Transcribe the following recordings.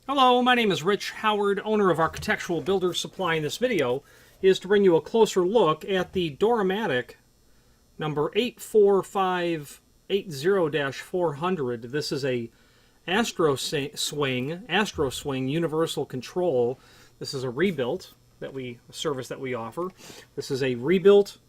Hello, my name is Rich Howard, owner of Architectural Builder Supply. In this video is to bring you a closer look at the Matic number 84580-400. This is a Astroswing Universal Control. This is a rebuilt service that we offer. This is a rebuilt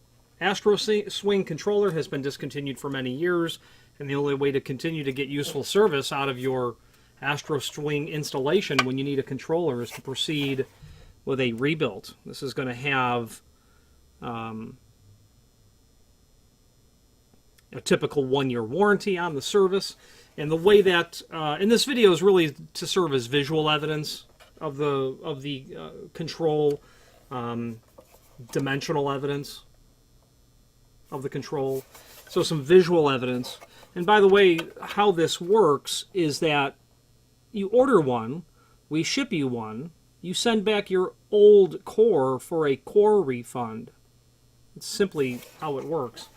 Astroswing controller, has been discontinued for many years, and the only way to continue to get useful service out of your Astroswing installation when you need a controller is to proceed with a rebuilt. This is going to have a typical 1-year warranty on the service, and the way that in this video is really to serve as visual evidence of the control, dimensional evidence of the control. So some visual evidence. And by the way, how this works is that you order one, we ship you one, you send back your old core for a core refund. It's simply how it works.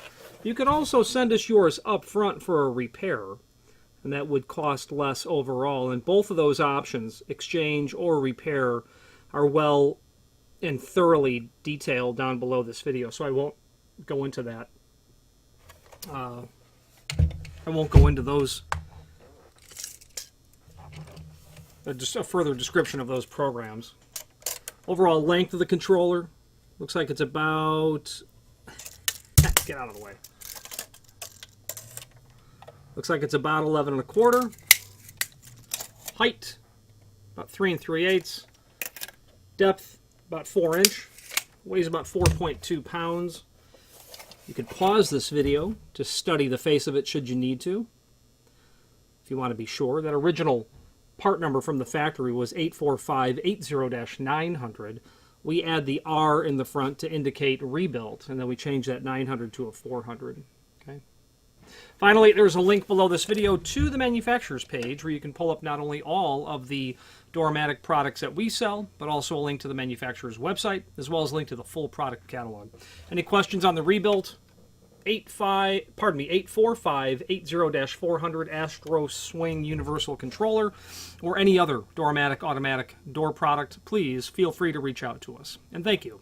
You could also send us yours up front for a repair, and that would cost less overall. And both of those options, exchange or repair, are well and thoroughly detailed down below this video, so I won't go into that. I won't go into those, just a further description of those programs. Overall length of the controller looks like it's about, get out of the way. Looks like it's about 11 1/4. Height about 3 3/8. Depth about 4 inch. Weighs about 4.2 pounds. You could pause this video to study the face of it should you need to, if you want to be sure. That original part number from the factory was 84580-900. We add the R in the front to indicate rebuilt, and then we change that 900 to a 400. Okay. Finally, there's a link below this video to the manufacturer's page where you can pull up not only all of the Matic products that we sell, but also a link to the manufacturer's website, as well as a link to the full product catalog. Any questions on the rebuilt 84580-400 Astroswing Universal Controller, or any other Matic automatic door product, please feel free to reach out to us. And thank you.